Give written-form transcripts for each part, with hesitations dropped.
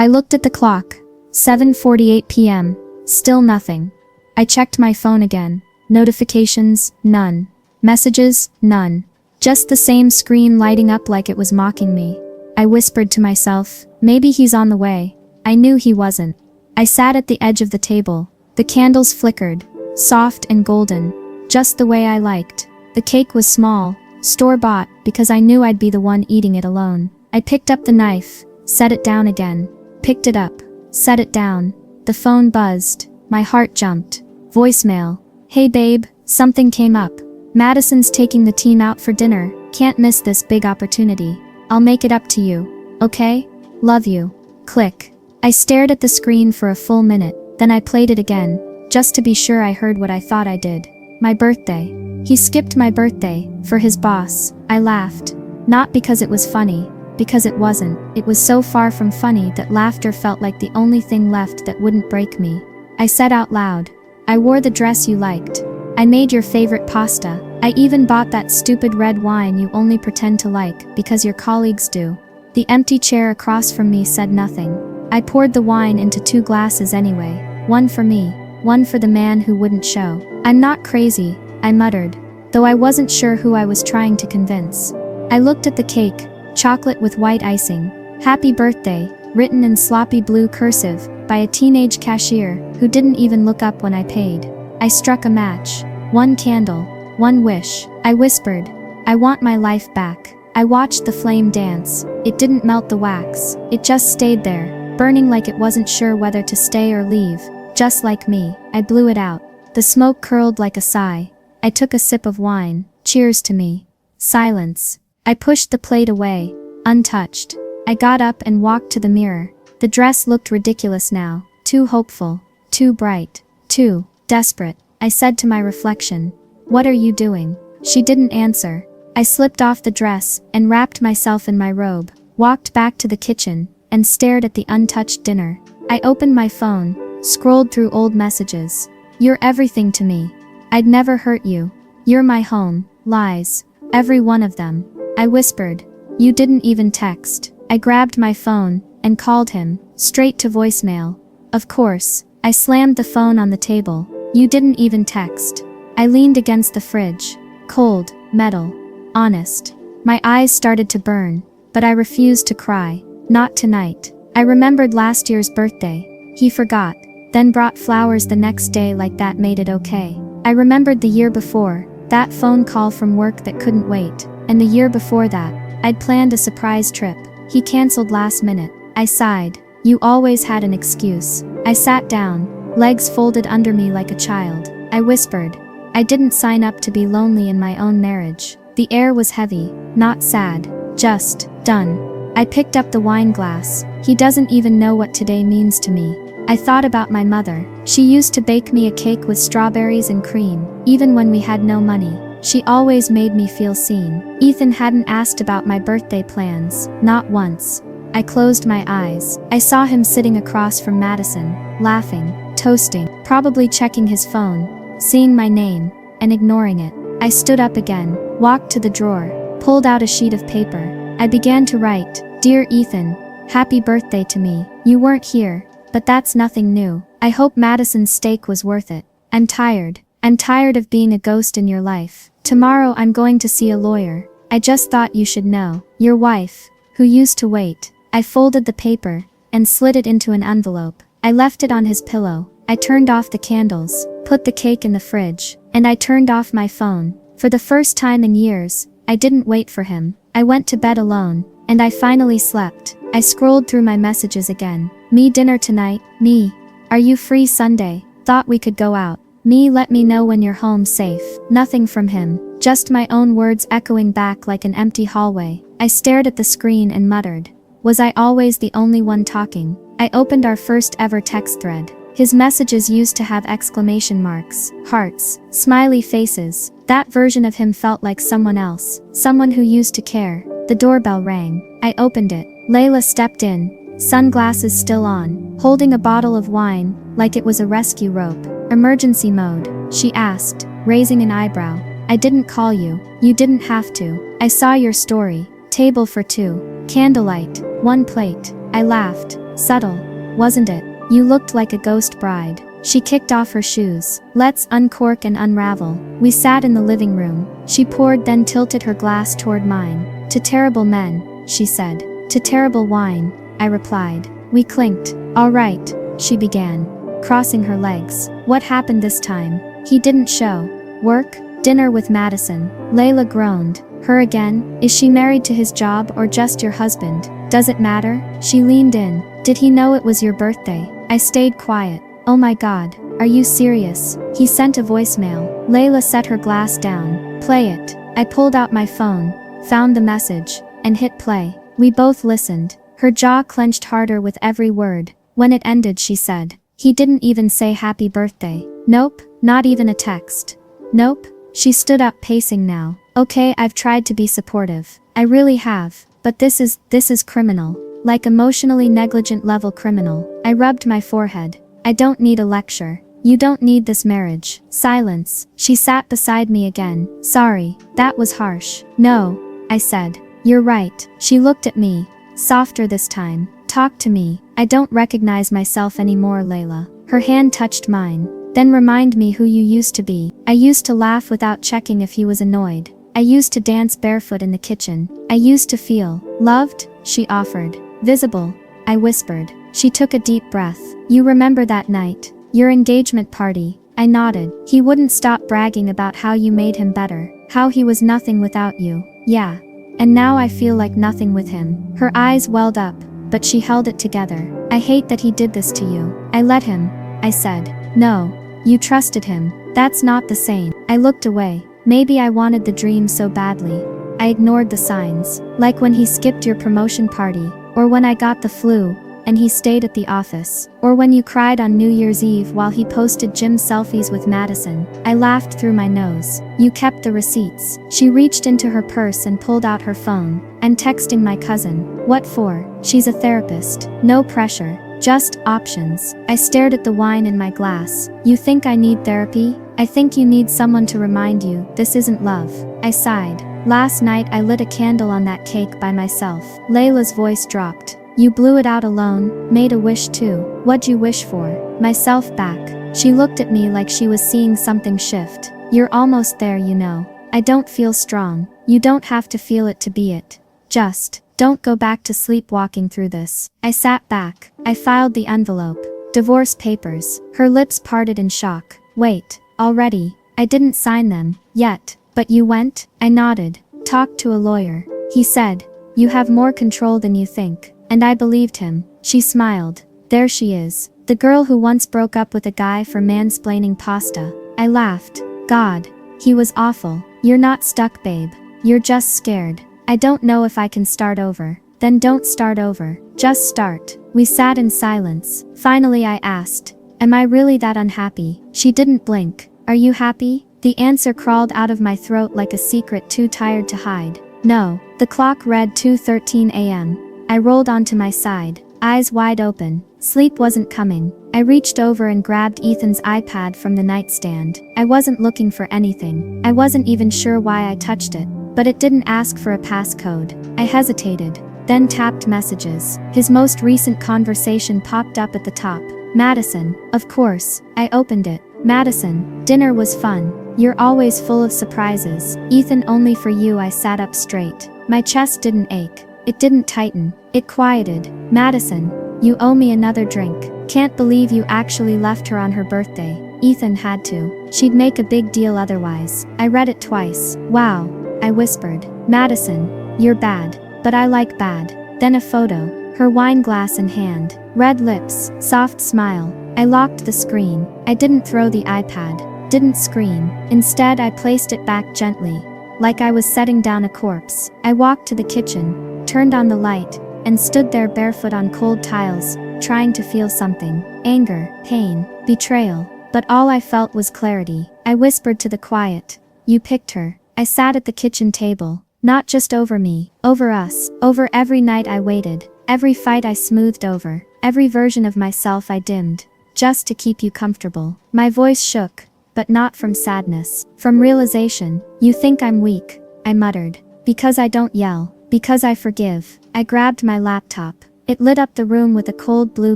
I looked at the clock. 7:48 p.m. Still nothing. I checked my phone again. Notifications, none. Messages, none. Just the same screen lighting up like it was mocking me. I whispered to myself, maybe he's on the way. I knew he wasn't. I sat at the edge of the table. The candles flickered, soft and golden, just the way I liked. The cake was small, store-bought, because I knew I'd be the one eating it alone. I picked up the knife, set it down again. Picked it up, set it down. The phone buzzed. My heart jumped. Voicemail. Hey babe, something came up. Madison's taking the team out for dinner. Can't miss this big opportunity. I'll make it up to you. Okay? Love you. Click. I stared at the screen for a full minute, then I played it again, just to be sure I heard what I thought I did. My birthday. He skipped my birthday, for his boss. I laughed. Not because it was funny, because it wasn't. It was so far from funny that laughter felt like the only thing left that wouldn't break me. I said out loud, I wore the dress you liked. I made your favorite pasta. I even bought that stupid red wine you only pretend to like because your colleagues do. The empty chair across from me said nothing. I poured the wine into 2 glasses anyway. One for me, one for the man who wouldn't show. I'm not crazy, I muttered, though I wasn't sure who I was trying to convince. I looked at the cake, chocolate with white icing. Happy birthday, written in sloppy blue cursive, by a teenage cashier who didn't even look up when I paid. I struck a match. 1 candle, 1 wish. I whispered, I want my life back. I watched the flame dance. It didn't melt the wax. It just stayed there, burning like it wasn't sure whether to stay or leave. Just like me, I blew it out. The smoke curled like a sigh. I took a sip of wine. Cheers to me. Silence. I pushed the plate away, untouched. I got up and walked to the mirror. The dress looked ridiculous now, too hopeful, too bright, too desperate. I said to my reflection, what are you doing? She didn't answer. I slipped off the dress and wrapped myself in my robe, walked back to the kitchen, and stared at the untouched dinner. I opened my phone, scrolled through old messages. You're everything to me. I'd never hurt you. You're my home. Lies. Every one of them. I whispered. You didn't even text. I grabbed my phone and called him, straight to voicemail. Of course. I slammed the phone on the table. You didn't even text. I leaned against the fridge. Cold, metal, honest. My eyes started to burn, but I refused to cry. Not tonight. I remembered last year's birthday. He forgot, then brought flowers the next day like that made it okay. I remembered the year before, that phone call from work that couldn't wait, and the year before that, I'd planned a surprise trip. He canceled last minute. I sighed. You always had an excuse. I sat down, legs folded under me like a child. I whispered. I didn't sign up to be lonely in my own marriage. The air was heavy, not sad, just done. I picked up the wine glass. He doesn't even know what today means to me. I thought about my mother. She used to bake me a cake with strawberries and cream, even when we had no money. She always made me feel seen. Ethan hadn't asked about my birthday plans, not once. I closed my eyes. I saw him sitting across from Madison, laughing, toasting, probably checking his phone, seeing my name, and ignoring it. I stood up again, walked to the drawer, pulled out a sheet of paper. I began to write, Dear Ethan, happy birthday to me. You weren't here, but that's nothing new. I hope Madison's steak was worth it. I'm tired. I'm tired of being a ghost in your life. Tomorrow I'm going to see a lawyer. I just thought you should know. Your wife, who used to wait. I folded the paper and slid it into an envelope. I left it on his pillow. I turned off the candles, put the cake in the fridge, and I turned off my phone. For the first time in years, I didn't wait for him. I went to bed alone, and I finally slept. I scrolled through my messages again. Me, dinner tonight. Me, are you free Sunday? Thought we could go out. Me, let me know when you're home safe. Nothing from him, just my own words echoing back like an empty hallway. I stared at the screen and muttered. Was I always the only one talking? I opened our first ever text thread. His messages used to have exclamation marks, hearts, smiley faces. That version of him felt like someone else, someone who used to care. The doorbell rang. I opened it. Layla stepped in, sunglasses still on, holding a bottle of wine, like it was a rescue rope. Emergency mode, she asked, raising an eyebrow. I didn't call you. You didn't have to. I saw your story. Table for 2. Candlelight. 1 plate. I laughed. Subtle, wasn't it? You looked like a ghost bride. She kicked off her shoes. Let's uncork and unravel. We sat in the living room. She poured, then tilted her glass toward mine. To terrible men, she said. To terrible wine, I replied. We clinked. All right, she began, crossing her legs. What happened this time? He didn't show. Work? Dinner with Madison. Layla groaned. Her again? Is she married to his job or just your husband? Does it matter? She leaned in. Did he know it was your birthday? I stayed quiet. Oh my God, are you serious? He sent a voicemail. Layla set her glass down. Play it. I pulled out my phone, found the message, and hit play. We both listened. Her jaw clenched harder with every word. When it ended, she said, he didn't even say happy birthday. Nope, not even a text. Nope. She stood up, pacing now. Okay, I've tried to be supportive. I really have. But this is criminal. Like emotionally negligent level criminal. I rubbed my forehead. I don't need a lecture. You don't need this marriage. Silence. She sat beside me again. Sorry, that was harsh. No, I said. You're right. She looked at me. Softer this time. Talk to me. I don't recognize myself anymore, Layla. Her hand touched mine. Then remind me who you used to be. I used to laugh without checking if he was annoyed. I used to dance barefoot in the kitchen. I used to feel loved, she offered. Visible, I whispered. She took a deep breath. You remember that night? Your engagement party? I nodded. He wouldn't stop bragging about how you made him better. How he was nothing without you. Yeah. And now I feel like nothing with him. Her eyes welled up, but she held it together. I hate that he did this to you. I let him, I said. No. You trusted him. That's not the same. I looked away. Maybe I wanted the dream so badly. I ignored the signs. Like when he skipped your promotion party. Or when I got the flu, and he stayed at the office. Or when you cried on New Year's Eve while he posted gym selfies with Madison. I laughed through my nose. You kept the receipts. She reached into her purse and pulled out her phone. I'm texting my cousin. What for? She's a therapist. No pressure. Just options. I stared at the wine in my glass. You think I need therapy? I think you need someone to remind you, this isn't love. I sighed. Last night I lit a candle on that cake by myself. Layla's voice dropped. You blew it out alone, made a wish too. What'd you wish for? Myself back. She looked at me like she was seeing something shift. You're almost there, you know. I don't feel strong. You don't have to feel it to be it. Just don't go back to sleepwalking through this. I sat back. I filed the envelope. Divorce papers. Her lips parted in shock. Wait, already? I didn't sign them, yet. But you went? I nodded. Talked to a lawyer. He said, you have more control than you think. And I believed him. She smiled. There she is. The girl who once broke up with a guy for mansplaining pasta. I laughed. God. He was awful. You're not stuck, babe. You're just scared. I don't know if I can start over. Then don't start over. Just start. We sat in silence. Finally I asked, am I really that unhappy? She didn't blink. Are you happy? The answer crawled out of my throat like a secret too tired to hide. No. The clock read 2:13 a.m. I rolled onto my side, eyes wide open. Sleep wasn't coming. I reached over and grabbed Ethan's iPad from the nightstand. I wasn't looking for anything. I wasn't even sure why I touched it. But it didn't ask for a passcode. I hesitated, then tapped messages. His most recent conversation popped up at the top. Madison, of course. I opened it. Madison, dinner was fun. You're always full of surprises. Ethan, only for you. I sat up straight. My chest didn't ache. It didn't tighten. It quieted. Madison, you owe me another drink. Can't believe you actually left her on her birthday. Ethan had to. She'd make a big deal otherwise. I read it twice. Wow. I whispered. Madison, you're bad. But I like bad. Then a photo. Her wine glass in hand. Red lips. Soft smile. I locked the screen. I didn't throw the iPad. Didn't scream. Instead I placed it back gently. Like I was setting down a corpse. I walked to the kitchen, turned on the light, and stood there barefoot on cold tiles, trying to feel something. Anger, pain, betrayal. But all I felt was clarity. I whispered to the quiet. You picked her. I sat at the kitchen table. Not just over me, over us, over every night I waited, every fight I smoothed over, every version of myself I dimmed, just to keep you comfortable. My voice shook, but not from sadness, from realization. You think I'm weak, I muttered. Because I don't yell, because I forgive. I grabbed my laptop. It lit up the room with a cold blue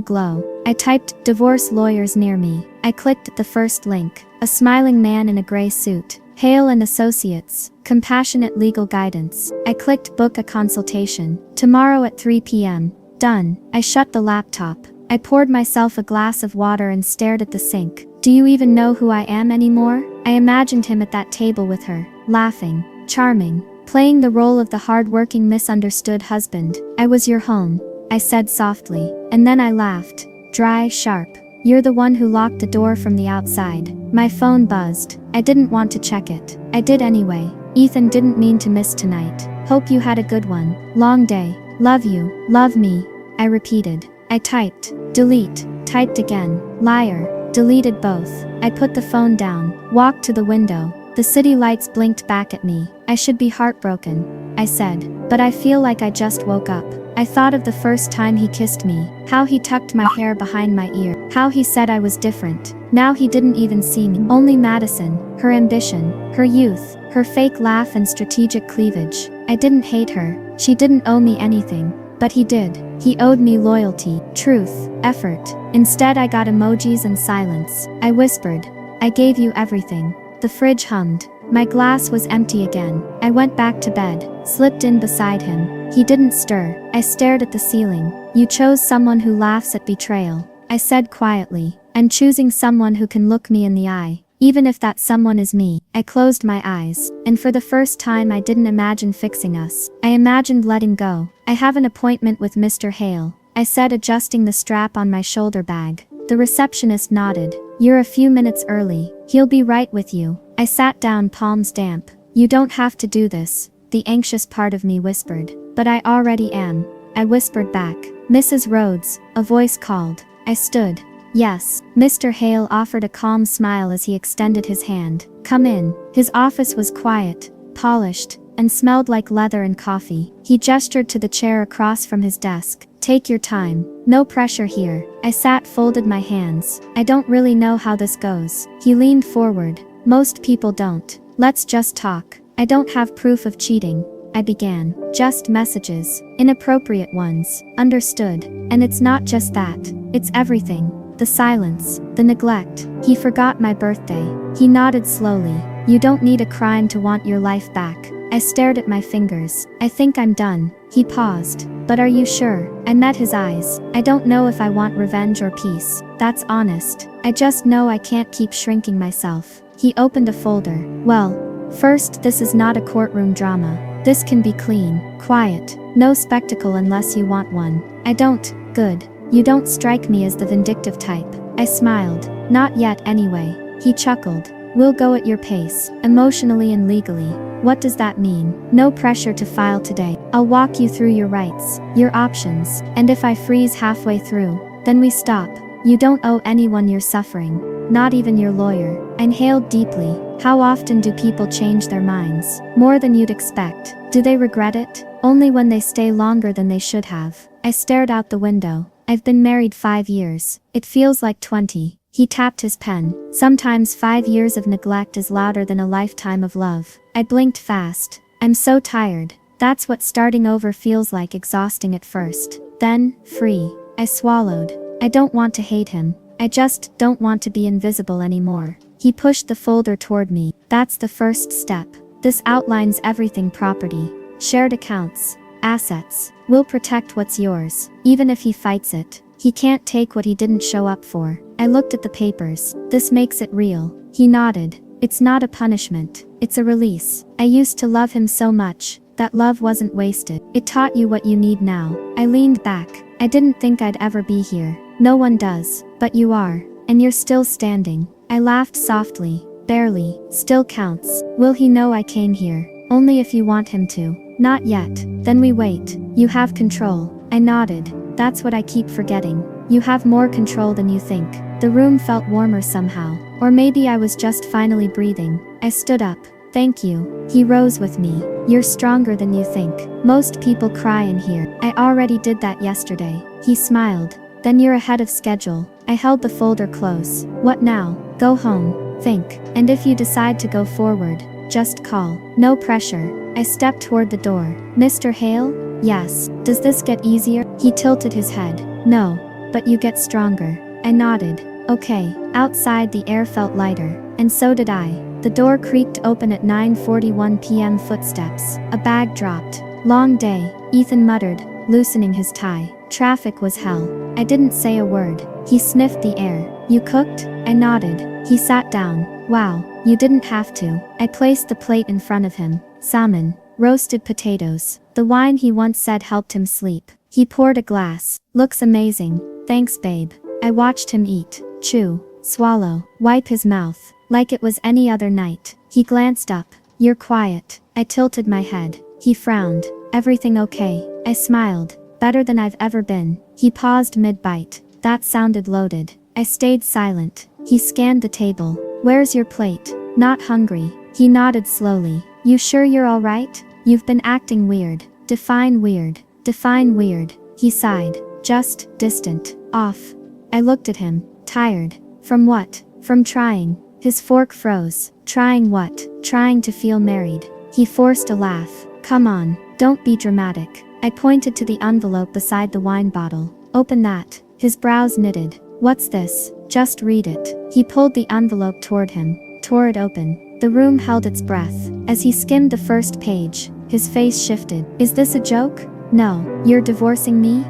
glow. I typed divorce lawyers near me. I clicked the first link. A smiling man in a gray suit. Hale and Associates. Compassionate legal guidance. I clicked book a consultation. Tomorrow at 3 p.m. Done. I shut the laptop. I poured myself a glass of water and stared at the sink. Do you even know who I am anymore? I imagined him at that table with her, laughing, charming, playing the role of the hard-working misunderstood husband. I was your home, I said softly, and then I laughed, dry, sharp. You're the one who locked the door from the outside. My phone buzzed. I didn't want to check it. I did anyway. Ethan didn't mean to miss tonight. Hope you had a good one. Long day. Love you. Love me. I repeated. I typed. Delete. Typed again. Liar. Deleted both. I put the phone down, walked to the window. The city lights blinked back at me. I should be heartbroken, I said, but I feel like I just woke up. I thought of the first time he kissed me, how he tucked my hair behind my ear, how he said I was different. Now he didn't even see me. Only Madison, her ambition, her youth, her fake laugh and strategic cleavage. I didn't hate her. She didn't owe me anything. But he did. He owed me loyalty, truth, effort. Instead I got emojis and silence. I whispered, I gave you everything. The fridge hummed. My glass was empty again. I went back to bed, slipped in beside him. He didn't stir. I stared at the ceiling. You chose someone who laughs at betrayal. I said quietly, I'm choosing someone who can look me in the eye. Even if that someone is me. I closed my eyes, and for the first time I didn't imagine fixing us. I imagined letting go. I have an appointment with Mr. Hale, I said, adjusting the strap on my shoulder bag. The receptionist nodded. You're a few minutes early. He'll be right with you. I sat down, palms damp. You don't have to do this, the anxious part of me whispered. But I already am. I whispered back. Mrs. Rhodes, a voice called. I stood. Yes, Mr. Hale offered a calm smile as he extended his hand. Come in. His office was quiet, polished, and smelled like leather and coffee. He gestured to the chair across from his desk. Take your time. No pressure here. I sat, folded my hands. I don't really know how this goes. He leaned forward. Most people don't. Let's just talk. I don't have proof of cheating, I began. Just messages. Inappropriate ones. Understood. And it's not just that. It's everything. The silence, the neglect. He forgot my birthday. He nodded slowly. You don't need a crime to want your life back. I stared at my fingers. I think I'm done. He paused. But are you sure? I met his eyes. I don't know if I want revenge or peace. That's honest. I just know I can't keep shrinking myself. He opened a folder. Well, first, this is not a courtroom drama. This can be clean, quiet, no spectacle unless you want one. I don't. Good. You don't strike me as the vindictive type. I smiled. Not yet anyway. He chuckled. We'll go at your pace, emotionally and legally. What does that mean? No pressure to file today. I'll walk you through your rights, your options, and if I freeze halfway through, then we stop. You don't owe anyone your suffering, not even your lawyer. I inhaled deeply. How often do people change their minds? More than you'd expect. Do they regret it? Only when they stay longer than they should have. I stared out the window. I've been married 5 years. It feels like 20. He tapped his pen. Sometimes 5 years of neglect is louder than a lifetime of love. I blinked fast. I'm so tired. That's what starting over feels like, exhausting at first. Then, free. I swallowed. I don't want to hate him. I just don't want to be invisible anymore. He pushed the folder toward me. That's the first step. This outlines everything: property, shared accounts, assets. We'll protect what's yours, even if he fights it. He can't take what he didn't show up for. I looked at the papers. This makes it real. He nodded. It's not a punishment. It's a release. I used to love him so much. That love wasn't wasted. It taught you what you need now. I leaned back. I didn't think I'd ever be here. No one does. But you are. And you're still standing. I laughed softly. Barely. Still counts. Will he know I came here? Only if you want him to. Not yet. Then we wait. You have control. I nodded. That's what I keep forgetting. You have more control than you think. The room felt warmer somehow. Or maybe I was just finally breathing. I stood up. Thank you. He rose with me. You're stronger than you think. Most people cry in here. I already did that yesterday. He smiled. Then you're ahead of schedule. I held the folder close. What now? Go home. Think. And if you decide to go forward, just call. No pressure. I stepped toward the door. Mr. Hale? Yes. Does this get easier? He tilted his head. No. But you get stronger. I nodded. Okay. Outside the air felt lighter. And so did I. The door creaked open at 9:41 p.m. Footsteps. A bag dropped. Long day, Ethan muttered, loosening his tie. Traffic was hell. I didn't say a word. He sniffed the air. You cooked? I nodded. He sat down. Wow, you didn't have to. I placed the plate in front of him. Salmon. Roasted potatoes. The wine he once said helped him sleep. He poured a glass. Looks amazing. Thanks, babe. I watched him eat, chew, swallow, wipe his mouth, like it was any other night. He glanced up. You're quiet. I tilted my head. He frowned. Everything okay? I smiled. Better than I've ever been. He paused mid-bite. That sounded loaded. I stayed silent. He scanned the table. Where's your plate? Not hungry. He nodded slowly. You sure you're alright? You've been acting weird. Define weird. Define weird. He sighed. Just, distant, off. I looked at him. Tired. From what? From trying. His fork froze. Trying what? Trying to feel married. He forced a laugh. Come on, don't be dramatic. I pointed to the envelope beside the wine bottle. Open that. His brows knitted. What's this? Just read it. He pulled the envelope toward him. Tore it open. The room held its breath. As he skimmed the first page, his face shifted. Is this a joke? No. You're divorcing me?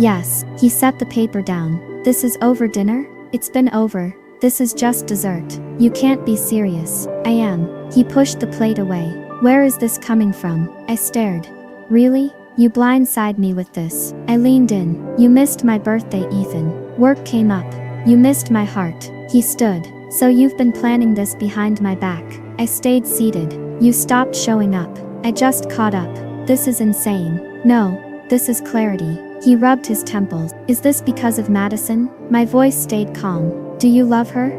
Yes. He set the paper down. This is over dinner? It's been over. This is just dessert. You can't be serious. I am. He pushed the plate away. Where is this coming from? I stared. Really? You blindside me with this. I leaned in. You missed my birthday, Ethan. Work came up. You missed my heart. He stood. So you've been planning this behind my back. I stayed seated. You stopped showing up. I just caught up. This is insane. No. This is clarity. He rubbed his temples. Is this because of Madison? My voice stayed calm. Do you love her?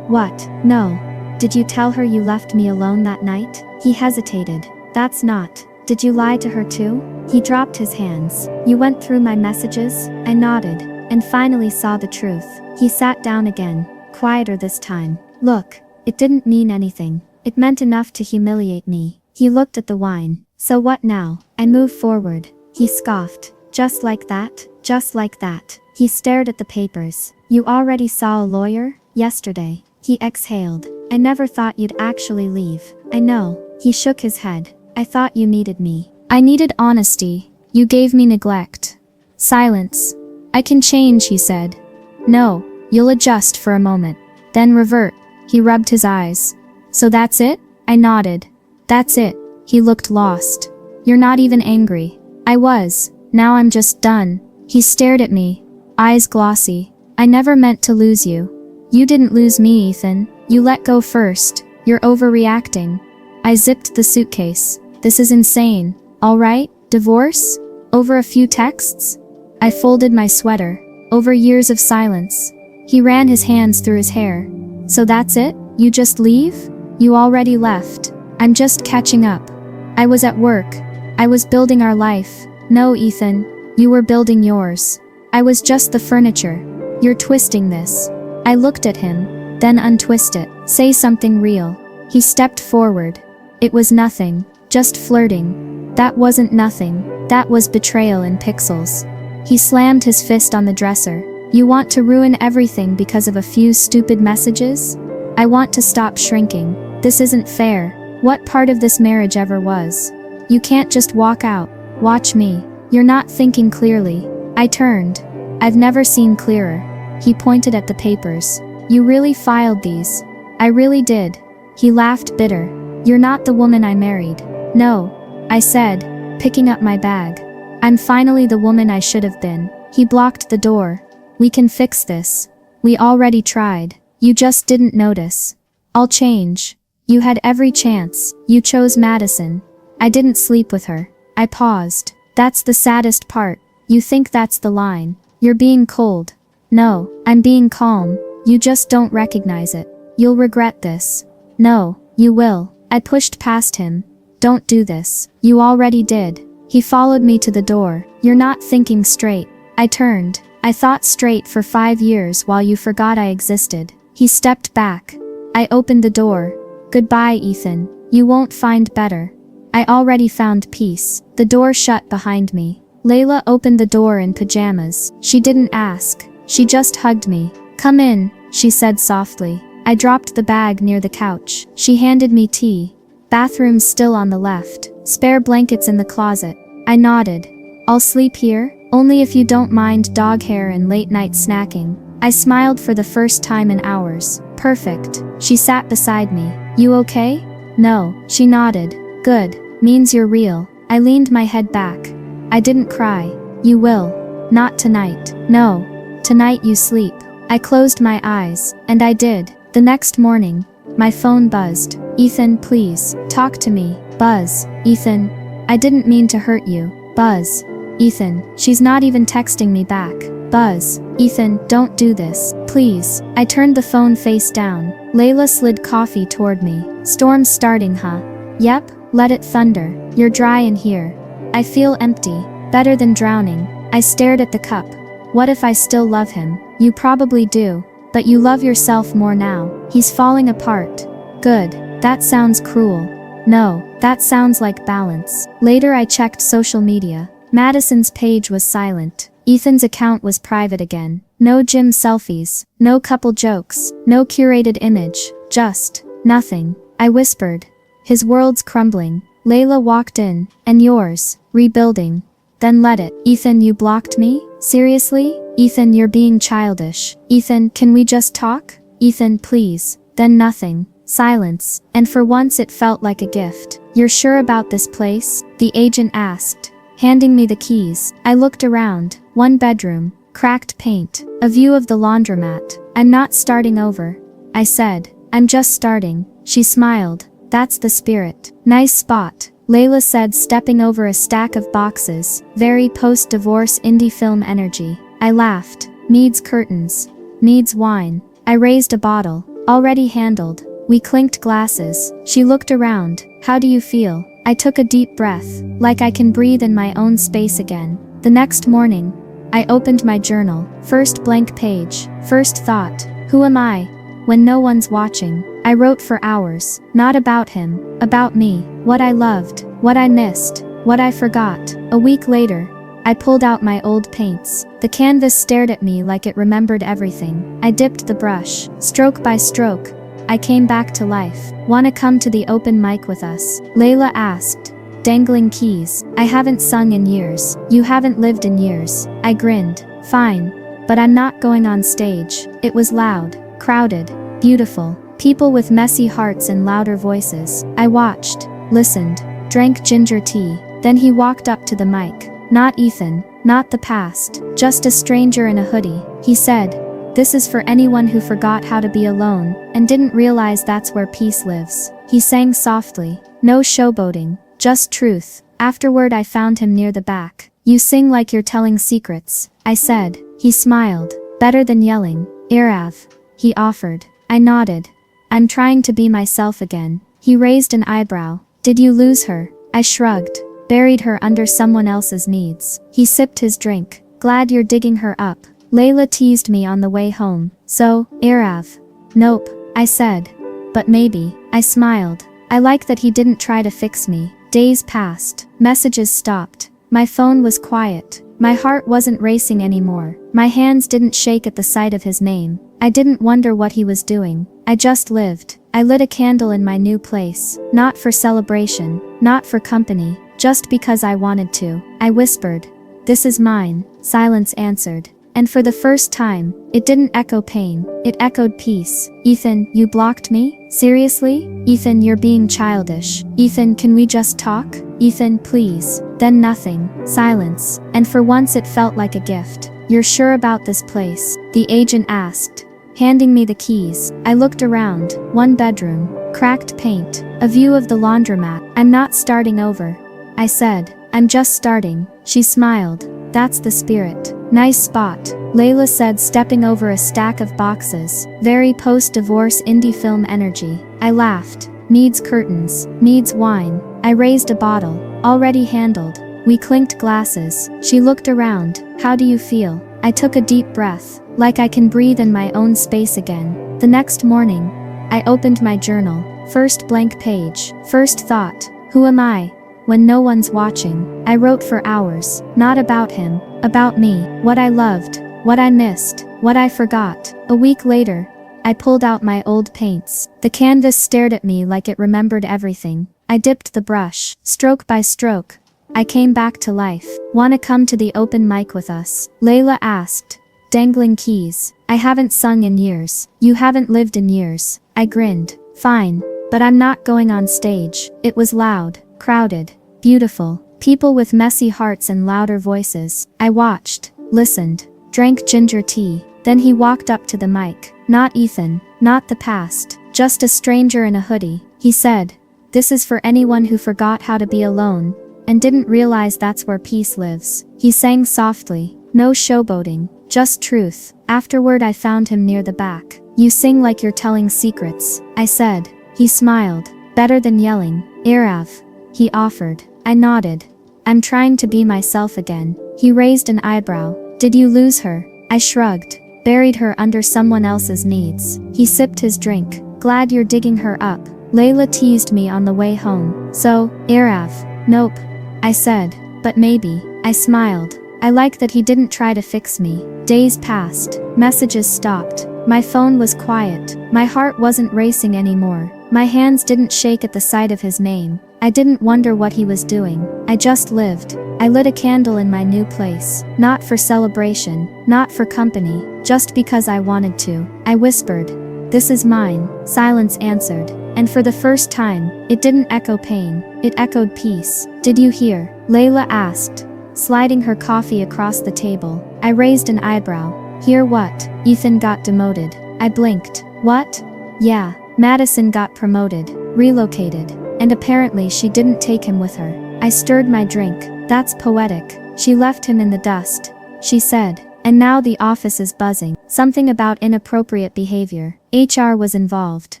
What? No. Did you tell her you left me alone that night? He hesitated. That's not. Did you lie to her too? He dropped his hands. You went through my messages? I nodded, and finally saw the truth. He sat down again, quieter this time. Look, it didn't mean anything. It meant enough to humiliate me. He looked at the wine. So what now? I moved forward. He scoffed. Just like that? Just like that. He stared at the papers. You already saw a lawyer? Yesterday. He exhaled. I never thought you'd actually leave. I know. He shook his head. I thought you needed me. I needed honesty. You gave me neglect. Silence. I can change, he said. No, you'll adjust for a moment. Then revert. He rubbed his eyes. So that's it? I nodded. That's it. He looked lost. You're not even angry. I was. Now I'm just done. He stared at me. Eyes glossy. I never meant to lose you. You didn't lose me, Ethan. You let go first. You're overreacting. I zipped the suitcase. This is insane. All right, divorce? Over a few texts? I folded my sweater. Over years of silence. He ran his hands through his hair. So that's it? You just leave? You already left. I'm just catching up. I was at work. I was building our life. No, Ethan. You were building yours. I was just the furniture. You're twisting this. I looked at him. Then untwist it. Say something real. He stepped forward. It was nothing. Just flirting. That wasn't nothing. That was betrayal in pixels. He slammed his fist on the dresser. You want to ruin everything because of a few stupid messages? I want to stop shrinking. This isn't fair. What part of this marriage ever was? You can't just walk out. Watch me. You're not thinking clearly. I turned. I've never seen clearer. He pointed at the papers. You really filed these. I really did. He laughed bitter. You're not the woman I married. No, I said, picking up my bag. I'm finally the woman I should have been. He blocked the door. We can fix this. We already tried. You just didn't notice. I'll change. You had every chance. You chose Madison. I didn't sleep with her. I paused. That's the saddest part. You think that's the line. You're being cold. No, I'm being calm. You just don't recognize it. You'll regret this. No, you will. I pushed past him. Don't do this. You already did. He followed me to the door. You're not thinking straight. I turned. I thought straight for 5 years while you forgot I existed. He stepped back. I opened the door. Goodbye, Ethan. You won't find better. I already found peace. The door shut behind me. Layla opened the door in pajamas. She didn't ask. She just hugged me. "Come in," she said softly. I dropped the bag near the couch. She handed me tea. "Bathroom's still on the left. Spare blankets in the closet." I nodded. "I'll sleep here? Only if you don't mind dog hair and late night snacking." I smiled for the first time in hours. "Perfect." She sat beside me. "You okay?" "No." She nodded. "Good. Means you're real." I leaned my head back. I didn't cry. "You will." "Not tonight." "No. Tonight you sleep." I closed my eyes, and I did. The next morning, my phone buzzed. "Ethan, please, talk to me." Buzz. "Ethan, I didn't mean to hurt you." Buzz. "Ethan, she's not even texting me back." Buzz. "Ethan, don't do this, please." I turned the phone face down. Layla slid coffee toward me. "Storm's starting, huh?" "Yep, let it thunder." "You're dry in here." "I feel empty." "Better than drowning." I stared at the cup. "What if I still love him?" "You probably do. But you love yourself more now." "He's falling apart." "Good. That sounds cruel." "No, that sounds like balance." Later I checked social media. Madison's page was silent. Ethan's account was private again. No gym selfies, no couple jokes, no curated image, just nothing. I whispered. "His world's crumbling." Layla walked in. "And yours, rebuilding." "Then let it." "Ethan, you blocked me? Seriously?" "Ethan, you're being childish." "Ethan, can we just talk?" "Ethan, please." Then nothing. Silence. And for once it felt like a gift. "You're sure about this place?" the agent asked, handing me the keys. I looked around. One bedroom, cracked paint, a view of the laundromat. "I'm not starting over," I said. "I'm just starting." She smiled. "That's the spirit." "Nice spot," Layla said, stepping over a stack of boxes. Very post-divorce indie film energy. I laughed. "Needs curtains. Needs wine." I raised a bottle. "Already handled." We clinked glasses. She looked around. "How do you feel?" I took a deep breath, like I can breathe in my own space again. The next morning, I opened my journal. First blank page. First thought. Who am I? When no one's watching. I wrote for hours. Not about him. About me. What I loved. What I missed. What I forgot. A week later, I pulled out my old paints. The canvas stared at me like it remembered everything. I dipped the brush. Stroke by stroke, I came back to life. "Wanna come to the open mic with us?" Layla asked. Dangling keys. "I haven't sung in years." "You haven't lived in years." I grinned. "Fine. But I'm not going on stage." It was loud, crowded, beautiful. People with messy hearts and louder voices. I watched, listened, drank ginger tea. Then he walked up to the mic. Not Ethan, not the past, just a stranger in a hoodie. He said, "This is for anyone who forgot how to be alone, and didn't realize that's where peace lives." He sang softly. No showboating, just truth. Afterward I found him near the back. "You sing like you're telling secrets," I said. He smiled. "Better than yelling." "Irav," he offered. I nodded. "I'm trying to be myself again." He raised an eyebrow. "Did you lose her?" I shrugged. "Buried her under someone else's needs." He sipped his drink. "Glad you're digging her up." Layla teased me on the way home. "So, Irav?" "Nope," I said. "But maybe." I smiled. I like that he didn't try to fix me. Days passed. Messages stopped. My phone was quiet. My heart wasn't racing anymore. My hands didn't shake at the sight of his name. I didn't wonder what he was doing. I just lived. I lit a candle in my new place. Not for celebration. Not for company. Just because I wanted to. I whispered, "This is mine." Silence answered. And for the first time, it didn't echo pain, it echoed peace. "Ethan, you blocked me? Seriously?" "Ethan, you're being childish." "Ethan, can we just talk?" "Ethan, please." Then nothing. Silence. And for once it felt like a gift. "You're sure about this place?" the agent asked, handing me the keys. I looked around. One bedroom, cracked paint, a view of the laundromat. "I'm not starting over," I said. "I'm just starting." She smiled. "That's the spirit." "Nice spot," Layla said, stepping over a stack of boxes. Very post-divorce indie film energy. I laughed. "Needs curtains. Needs wine." I raised a bottle. "Already handled." We clinked glasses. She looked around. "How do you feel?" I took a deep breath. Like I can breathe in my own space again. The next morning, I opened my journal. First blank page. First thought. Who am I? when no one's watching. I wrote for hours, not about him, about me, what I loved, what I missed, what I forgot. A week later, I pulled out my old paints. The canvas stared at me like it remembered everything. I dipped the brush, stroke by stroke. I came back to life. Wanna come to the open mic with us? Layla asked, dangling keys. I haven't sung in years. You haven't lived in years. I grinned. Fine, but I'm not going on stage. It was loud, crowded, beautiful. People with messy hearts and louder voices. I watched, listened, drank ginger tea. Then he walked up to the mic. Not Ethan, not the past, just a stranger in a hoodie. He said, "This is for anyone who forgot how to be alone and didn't realize that's where peace lives." He sang softly, no showboating, just truth. Afterward I found him near the back. "You sing like you're telling secrets," I said. He smiled. "Better than yelling." "Irav," he offered. I nodded. "I'm trying to be myself again." He raised an eyebrow. "Did you lose her?" I shrugged. "Buried her under someone else's needs." He sipped his drink. "Glad you're digging her up." Layla teased me on the way home. "So, Irav?" "Nope," I said. "But maybe." I smiled. I like that he didn't try to fix me. Days passed. Messages stopped. My phone was quiet. My heart wasn't racing anymore. My hands didn't shake at the sight of his name. I didn't wonder what he was doing. I just lived. I lit a candle in my new place. Not for celebration, not for company, just because I wanted to. I whispered, "This is mine." Silence answered. And for the first time, it didn't echo pain. It echoed peace. "Did you hear?" Layla asked, sliding her coffee across the table. I raised an eyebrow. "Hear what?" "Ethan got demoted." I blinked. "What?" "Yeah, Madison got promoted, relocated. And apparently she didn't take him with her." I stirred my drink. "That's poetic. She left him in the dust," she said. "And now the office is buzzing. Something about inappropriate behavior. HR was involved."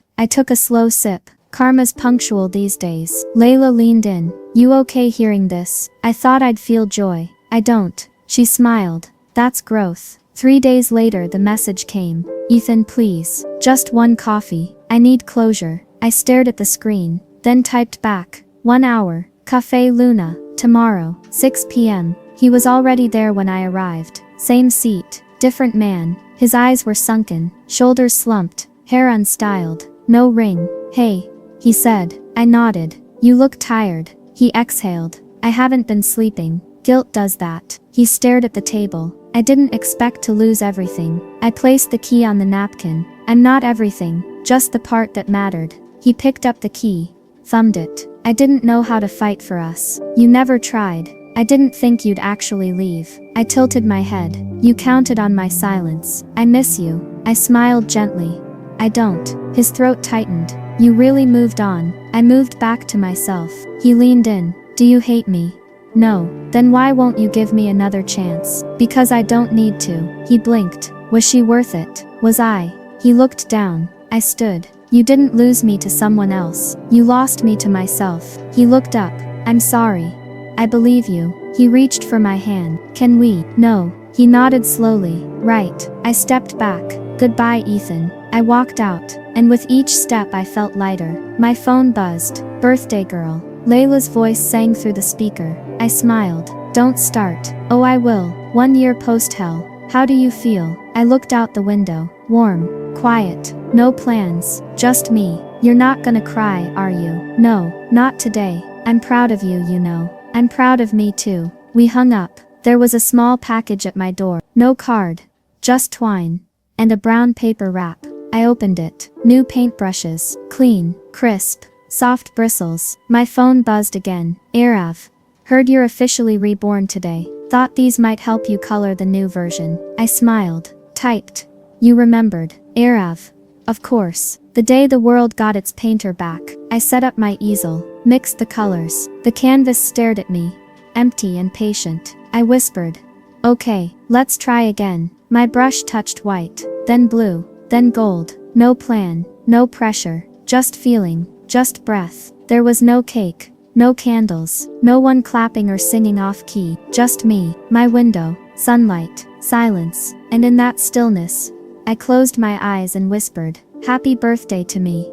I took a slow sip. Karma's punctual these days. Layla leaned in. "You okay hearing this?" I thought I'd feel joy. "I don't." She smiled. "That's growth." 3 days later the message came. "Ethan, please. Just one coffee. I need closure." I stared at the screen, then typed back. 1 hour. Cafe Luna. Tomorrow, 6 p.m. He was already there when I arrived. Same seat. Different man. His eyes were sunken, shoulders slumped, hair unstyled. No ring. "Hey," he said. I nodded. "You look tired." He exhaled. "I haven't been sleeping. Guilt does that." He stared at the table. I didn't expect to lose everything. I placed the key on the napkin. "I'm not everything, just the part that mattered." He picked up the key, thumbed it. "I didn't know how to fight for us. You never tried. I didn't think you'd actually leave." I tilted my head. "You counted on my silence. I miss you." I smiled gently. "I don't." His throat tightened. "You really moved on." I moved back to myself. He leaned in. "Do you hate me?" "No." "Then why won't you give me another chance?" "Because I don't need to." He blinked. "Was she worth it?" "Was I?" He looked down. I stood. "You didn't lose me to someone else. You lost me to myself." He looked up. "I'm sorry." "I believe you." He reached for my hand. "Can we?" "No." He nodded slowly. "Right." I stepped back. "Goodbye, Ethan." I walked out, and with each step I felt lighter. My phone buzzed. "Birthday girl." Layla's voice sang through the speaker. I smiled. "Don't start." "Oh, I will." 1 year post-hell. "How do you feel?" I looked out the window. "Warm. Quiet. No plans. Just me." "You're not gonna cry, are you?" "No, not today. I'm proud of you, you know." "I'm proud of me too." We hung up. There was a small package at my door. No card. Just twine. And a brown paper wrap. I opened it. New paintbrushes. Clean. Crisp. Soft bristles. My phone buzzed again. "Irav. Heard you're officially reborn today. Thought these might help you color the new version." I smiled. Typed. "You remembered." "Irav. Of course." The day the world got its painter back, I set up my easel, mixed the colors. The canvas stared at me, empty and patient. I whispered, "Okay, let's try again." My brush touched white, then blue, then gold. No plan, no pressure, just feeling, just breath. There was no cake, no candles, no one clapping or singing off key, just me, my window, sunlight, silence, and in that stillness, I closed my eyes and whispered, "Happy birthday to me."